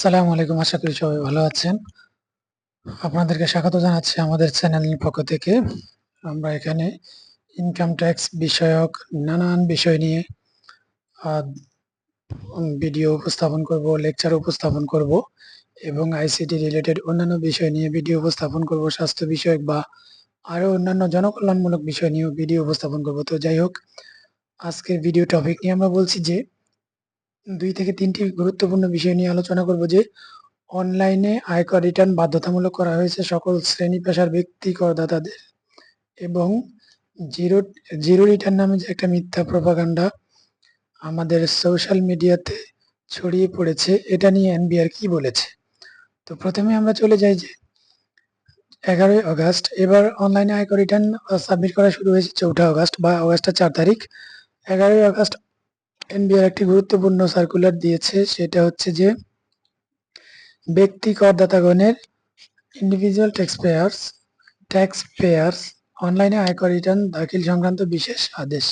আসসালামু আলাইকুম। আশা করি সবাই ভালো আছেন। আপনাদেরকে স্বাগত জানাচ্ছি আমাদের চ্যানেলের পক্ষ থেকে। আমরা এখানে ইনকাম ট্যাক্স বিষয়ক নানান বিষয় নিয়ে আ ভিডিও উপস্থাপন করব, লেকচার উপস্থাপন করব এবং আইসিটি রিলেটেড অন্যান্য বিষয় নিয়ে ভিডিও উপস্থাপন করব। স্বাস্থ্য বিষয়ক বা আরো অন্যান্য জনকল্যাণমূলক বিষয় নিয়েও ভিডিও উপস্থাপন করব। তো যাই হোক, আজকের ভিডিও টপিক নিয়ে আমরা বলছি যে ২ থেকে ৩ টি গুরুত্বপূর্ণ বিষয় নিয়ে আলোচনা করব যে অনলাইনে আয়কর রিটার্ন বাধ্যতামূলক করা হয়েছে সকল শ্রেণী পেশার ব্যক্তি করদাতাদের এবং জিরো জিরো রিটার্ন নামে যে একটা মিথ্যা প্রপাগান্ডা আমাদের সোশ্যাল মিডিয়াতে ছড়িয়ে পড়েছে, এটা নিয়ে এনবিআর কি বলেছে। তো প্রথমে আমরা চলে যাই যে ১১ই অগাস্ট এবার অনলাইনে আয়কর রিটার্ন সাবমিট করা শুরু হয়েছে ৪ঠা অগাস্ট বা অগাস্টের ৪ তারিখ। ১১ই অগাস্ট এনবিআর একটি গুরুত্বপূর্ণ সার্কুলার দিয়েছে, সেটা হচ্ছে যে ব্যক্তি করদাতাগণের ইন্ডিভিজুয়াল ট্যাক্স পেয়ার্স অনলাইনে আয়কর রিটার্ন দাখিল সংক্রান্ত বিশেষ আদেশ।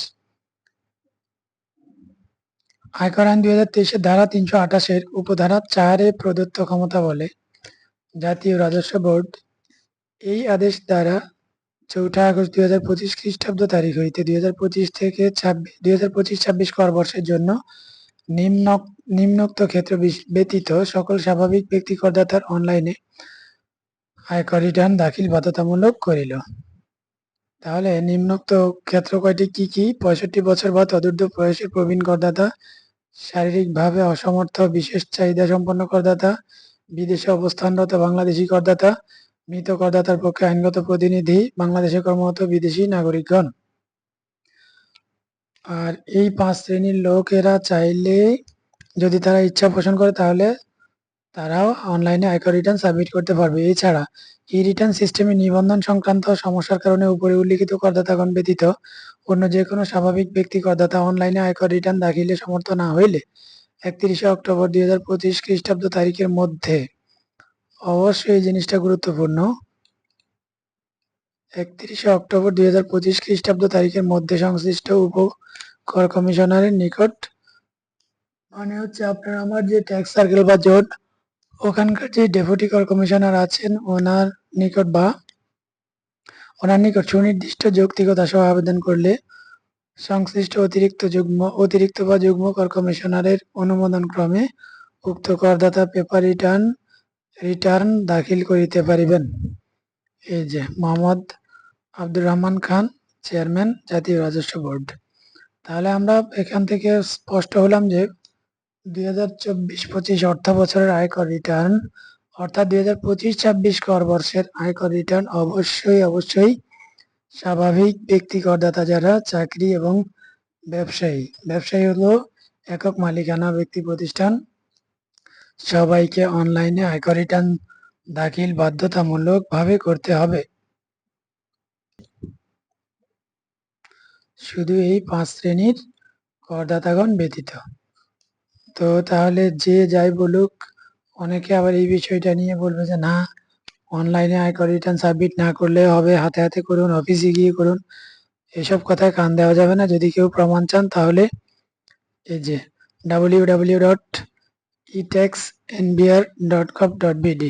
আয়কর আইন ২০২৩ ধারা ৩২৮ উপধারা ৪ প্রদত্ত ক্ষমতা বলে জাতীয় রাজস্ব বোর্ড এই আদেশ দ্বারা ৪ঠা আগস্ট ২০২৫ খ্রিস্টাব্দ তারিখ হইতে ২০২৫ থেকে ২০২৫-২৬ কর বর্ষের জন্য নিম্নোক্ত ক্ষেত্র ব্যতীত সকল স্বাভাবিক ব্যক্তি করদাতার অনলাইনে আয়কর রিটার্ন দাখিল বাধ্যতামূলক করিল। তাহলে নিম্নোক্ত ক্ষেত্র কয়টি কি কি? ৬৫ বছর বা তদূর্ধ্ব বয়সের প্রবীণ করদাতা, শারীরিকভাবে অসমর্থ বিশেষ চাহিদা সম্পন্ন করদাতা, বিদেশে অবস্থানরত বাংলাদেশি করদাতা, মৃত করদাতার পক্ষে আইনগত প্রতিনিধি, বাংলাদেশে কর্মরত বিদেশি নাগরিকগণ। আর এই ৫ শ্রেণীর লোকেরা চাইলে যদি তারা ইচ্ছা পোষণ করে তাহলে তারাও অনলাইনে আয়কর রিটার্ন সাবমিট করতে পারবে। এছাড়া এই রিটার্ন সিস্টেমে নিবন্ধন সংক্রান্ত সমস্যার কারণে উপরে উল্লিখিত করদাতাগণ ব্যতীত অন্য যে কোনো স্বাভাবিক ব্যক্তি করদাতা অনলাইনে আয়কর রিটার্ন দাখিলে সমর্থ না হইলে ৩১শে অক্টোবর ২০২৫ খ্রিস্টাব্দ তারিখের মধ্যে, অবশ্যই এই জিনিসটা গুরুত্বপূর্ণ, ৩১শে অক্টোবর ২০২৫ খ্রিস্টাব্দ তারিখের মধ্যে সংশ্লিষ্ট উপ কর কমিশনারের নিকট, মানে হচ্ছে আপনার আমার যে ট্যাক্স সার্কেল বা জোট, ওখানকার যে ডেপুটি কর কমিশনার আছেন ওনার নিকট সুনির্দিষ্ট যৌক্তিকতা সহ আবেদন করলে সংশ্লিষ্ট অতিরিক্ত বা যুগ্ম কর কমিশনারের অনুমোদন ক্রমে উক্ত করদাতা পেপার রিটার্ন দাখিল করিতে পারিবেন। এই যে মোহাম্মদ আব্দুর রহমান খান, চেয়ারম্যান, জাতীয় রাজস্ব বোর্ড। তাহলে আমরা এখান থেকে স্পষ্ট হলাম যে ২০২৪-২৫ অর্থ বছরের আয়কর রিটার্ন অর্থাৎ ২০২৫-২৬ কর বর্ষের আয়কর রিটার্ন অবশ্যই স্বাভাবিক ব্যক্তি করদাতা যারা চাকরি এবং ব্যবসায়ী হলো একক মালিকানা ব্যক্তি প্রতিষ্ঠান, সবাইকে অনলাইনে আয়কর রিটার্ন দাখিল বাধ্যতামূলক ভাবে করতে হবে। শুধু এই ৫ শ্রেণীর করদাতাগণ ব্যতীত। তো তাহলে যে যাই বলুক, অনেকে আবার এই বিষয়টা নিয়ে বলবে যে না, অনলাইনে আয়কর রিটার্ন সাবমিট না করলে হবে, হাতে হাতে করুন, অফিসে গিয়ে করুন। এসব কথায় কান দেওয়া যাবে না। যদি কেউ প্রমাণ চান তাহলে এই যে www.etaxnbr.gov.bd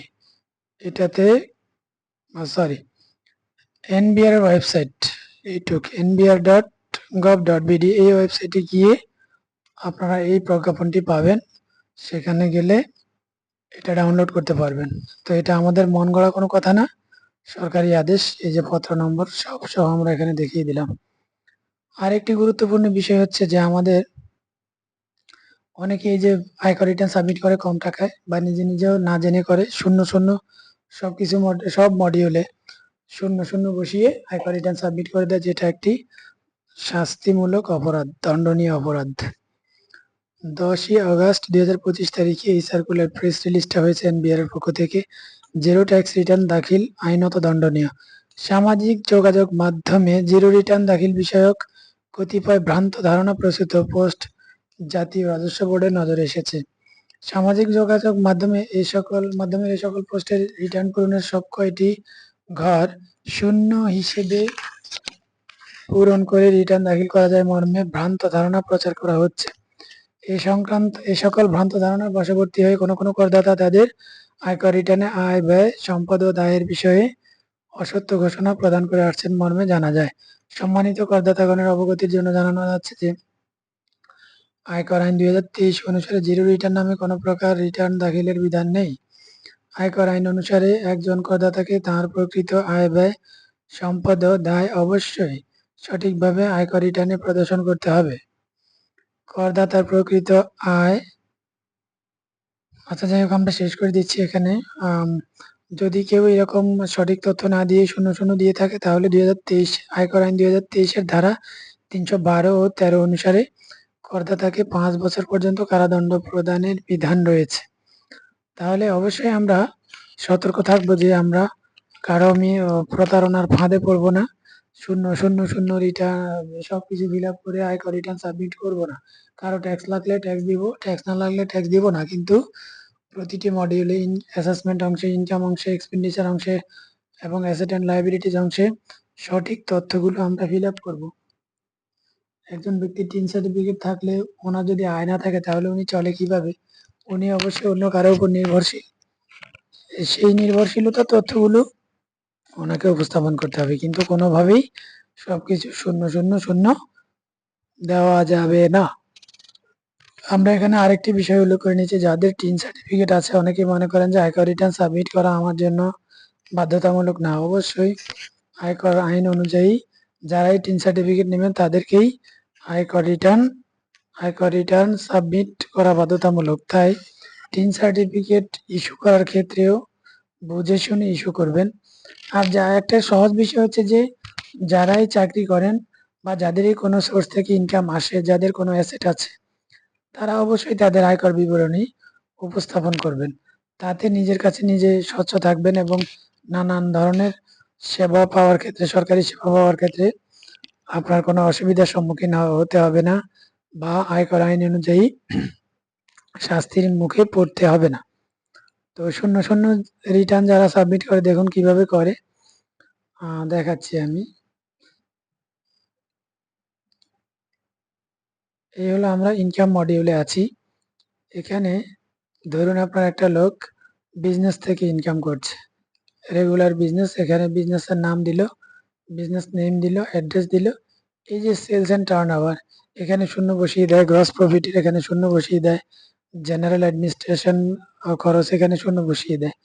এটাতে, এনবিআর ওয়েবসাইট, এইটুক nbr.gov.bd এই ওয়েবসাইটে গিয়ে আপনারা এই প্রজ্ঞাপনটি পাবেন। সেখানে গেলে এটা ডাউনলোড করতে পারবেন। তো এটা আমাদের মন গড়া কোনো কথা না, সরকারি আদেশ। এই যে পত্র নম্বর সহ আমরা এখানে দেখিয়ে দিলাম। আরেকটি গুরুত্বপূর্ণ বিষয় হচ্ছে যে আমাদের অনেকে এই যে আয়কর রিটার্ন সাবমিট করে কম টাকায় বা নিজেও না জেনে করে, শূন্য সব মডিউলে শূন্য বসিয়ে আয়কর রিটার্ন সাবমিট করে দেয়, যেটা একটি শাস্তিমূলক অপরাধ, দণ্ডনীয় অপরাধ। ১০ই আগস্ট ২০২৫ তারিখে এই সার্কুলার প্রেস রিলিজটা হয়েছে এনবিআর এর পক্ষ থেকে। জিরো ট্যাক্স রিটার্ন দাখিল আইনত দণ্ডনীয়। সামাজিক যোগাযোগ মাধ্যমে জিরো রিটার্ন দাখিল বিষয়ক কতিপয় ভ্রান্ত ধারণা প্রসূত পোস্ট জাতীয় রাজস্ব বোর্ডের নজরে এসেছে। সামাজিক যোগাযোগ মাধ্যমে এই সকল পোস্টের রিটার্ন পূরণের সব কয়টি ঘর শূন্য হিসেবে পূরণ করে রিটার্ন দাখিল করা যায় মর্মে ভ্রান্ত ধারণা প্রচার করা হচ্ছে। এই সকল ভ্রান্ত ধারণার বশবর্তী হয়ে কোনো করদাতা তাদের আয়কর রিটার্নে আয়, ব্যয়, সম্পদ ও দায়ের বিষয়ে অসত্য ঘোষণা প্রদান করে আসছেন মর্মে জানা যায়। সম্মানিত করদাতাগণের অবগতির জন্য জানানো যাচ্ছে যে আয়কর আইন ২০২৩ অনুসারে জিরো রিটার্ন নামে কোনো প্রকার রিটার্ন দাখিলের বিধান নেই। আয়কর আইন অনুসারে একজন করদাতাকে তাঁর প্রকৃত আয়, ব্যয়, সম্পদ ও দায় অবশ্যই সঠিকভাবে আয়কর রিটার্নে প্রদর্শন করতে হবে। করদাতার প্রকৃত আয়, আচ্ছা যাই হোক আমরা শেষ করে দিচ্ছি এখানে। যদি কেউ এরকম সঠিক তথ্য না দিয়ে শূন্য শূন্য দিয়ে থাকে তাহলে ২০২৩ আয়কর আইন ২০২৩ এর ধারা ৩১২ ও ১৩ অনুসারে করদাতাকে ৫ বছর পর্যন্ত কারাদণ্ড প্রদানের বিধান রয়েছে। তাহলে অবশ্যই আমরা সতর্ক থাকবো যে আমরা কারো প্রতারণার ফাঁদে পড়বো না। শূন্য শূন্য শূন্য রিটার্ন সবকিছু ফিল আপ করে আয়কর রিটার্ন সাবমিট করবো না। কারো ট্যাক্স লাগলে ট্যাক্স দিব, ট্যাক্স না লাগলে ট্যাক্স দিব না। কিন্তু প্রতিটি মডিউলে অ্যাসেসমেন্ট অংশে, ইনকাম অংশে, এক্সপেন্ডিচার অংশে এবং অ্যাসেট অ্যান্ড লায়াবিলিটিস অংশে সঠিক তথ্যগুলো আমরা ফিল আপ করবো। একজন ব্যক্তির টিন সার্টিফিকেট থাকলে ওনার যদি আয় না থাকে তাহলে উনি চলে কিভাবে? উনি অবশ্যই অন্য কারো উপর নির্ভরশীল। সেই নির্ভরশীলতার তথ্যগুলো ওনাকে উপস্থাপন করতে হবে, কিন্তু কোনোভাবেই সবকিছু শূন্য শূন্য শূন্য দেওয়া যাবে না। আমরা এখানে আরেকটি বিষয় উল্লেখ করে নিচ্ছি, যাদের টিন সার্টিফিকেট আছে অনেকে মনে করেন যে আয়কর রিটার্ন সাবমিট করা আমার জন্য বাধ্যতামূলক না। অবশ্যই আয়কর আইন অনুযায়ী যারাই টিন সার্টিফিকেট নেবেন তাদেরকেই আয়কর রিটার্ন সাবমিট করা বাধ্যতামূলক। তাই টিন সার্টিফিকেট ইস্যু করার ক্ষেত্রেও বুঝে শুনে ইস্যু করবেন। আর যা একটা সহজ বিষয় হচ্ছে যে যারাই চাকরি করেন বা যাদেরই কোনো সোর্স থেকে ইনকাম আসে, যাদের কোনো অ্যাসেট আছে, তারা অবশ্যই তাদের আয়কর বিবরণী উপস্থাপন করবেন। তাতে নিজের কাছে নিজে স্বচ্ছ থাকবেন এবং নানান ধরনের সেবা পাওয়ার ক্ষেত্রে, সরকারি সেবা পাওয়ার ক্ষেত্রে আপনার কোনো অসুবিধার সম্মুখীন হতে হবে না বা আয়কর আইন অনুযায়ী শাস্তির মুখে পড়তে হবে না। তো শূন্য শূন্য রিটার্ন যারা সাবমিট করে দেখুন কিভাবে করে, দেখাচ্ছি আমি। এই হলো আমরা ইনকাম মডিউলে আছি। এখানে ধরুন আপনার একটা লোক বিজনেস থেকে ইনকাম করছে, রেগুলার বিজনেস। এখানে বিজনেসের নাম দিল, বিজনেস নেম দিল, অ্যাড্রেস দিল। এই যে সেলস অ্যান্ড টার্ন ওভার, এখানে শূন্য বসিয়ে দেয়। গ্রস প্রফিটের এখানে শূন্য বসিয়ে দেয়। জেনারেল অ্যাডমিনিস্ট্রেশন খরচ এখানে শূন্য বসিয়ে দেয়।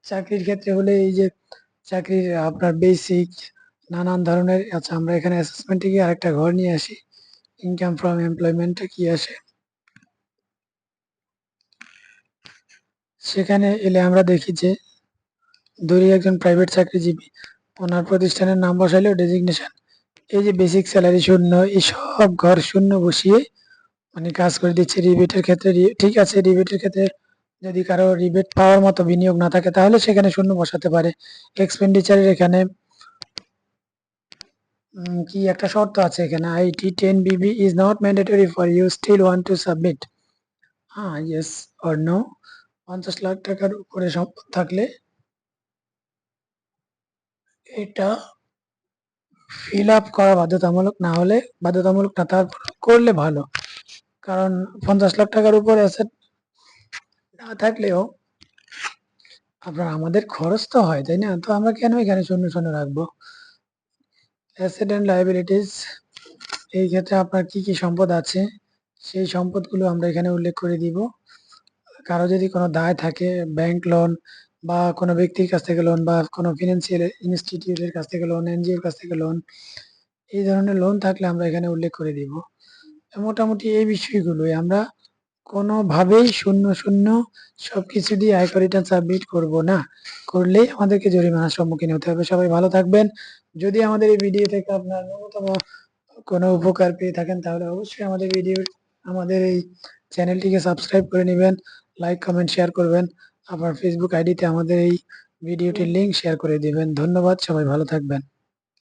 চাকরির ক্ষেত্রে হলে এই যে চাকরির আপনার বেসিক নানান ধরনের। আচ্ছা আমরা এখানে অ্যাসেসমেন্টে গিয়ে আরেকটা ঘর নিয়ে আসি। ইনকাম ফ্রম এমপ্লয়মেন্টে কি আসে, সেখানে এলে আমরা দেখি যে ধরি একজন প্রাইভেট চাকরিজীবী, ওনার প্রতিষ্ঠানের নাম বসাইলো, ডেজিগনেশন, এই যে বেসিক স্যালারি শূন্য, এই সব ঘর শূন্য বসিয়ে মানে কাজ করে দিচ্ছে। রিবেটের ক্ষেত্রে ঠিক আছে, রিবেটের ক্ষেত্রে যদি কারো রিবেট পাওয়ার মতো বিনিয়োগ না থাকে তাহলে সেখানে শূন্য বসাতে পারে। এক্সপেন্ডিচারের এখানে কি একটা শর্ত আছে এখানে, IT 10 BB is not mandatory for you, still want to submit. হ্যাঁ, ইয়েস অর নো। 50 লাখ টাকার উপরে সম্পদ থাকলে এটা ফিল আপ করা বাধ্যতামূলক, না হলে বাধ্যতামূলক না, তারপর করলে ভালো। কারণ 50 লাখ টাকার উপর অ্যাসেট না থাকলেও আপনার আমাদের খরচ তো হয়, তাই না? তো আমরা কেন এখানে শূন্য শূন্য রাখবো? অ্যাসেট অ্যান্ড লায়াবিলিটিস, এই ক্ষেত্রে আপনার কি কি সম্পদ আছে সেই সম্পদগুলো আমরা এখানে উল্লেখ করে দিব। কারো যদি কোনো দায় থাকে, ব্যাংক লোন বা কোনো ব্যক্তির কাছ থেকে লোন বা কোনো ফিনান্সিয়াল ইনস্টিটিউটের কাছ থেকে লোন, এনজিওর কাছ থেকে লোন, এই ধরনের লোন থাকলে আমরা এখানে উল্লেখ করে দিব। মোটামুটি এই বিষয়গুলোই আমরা কোনোভাবেই শূন্য শূন্য সবকিছু দিয়ে আয়কর রিটার্ন সাবমিট করব না। করলেই আমাদেরকে জরিমানার সম্মুখীন হতে হবে। সবাই ভালো থাকবেন। যদি আমাদের এই ভিডিও থেকে আপনার ন্যূনতম কোনো উপকার পেয়ে থাকেন তাহলে অবশ্যই আমাদের এই চ্যানেলটিকে সাবস্ক্রাইব করে নেবেন, লাইক কমেন্ট শেয়ার করবেন। আপনার ফেসবুক আইডিতে আমাদের এই ভিডিওটির লিঙ্ক শেয়ার করে দিবেন। ধন্যবাদ, সবাই ভালো থাকবেন।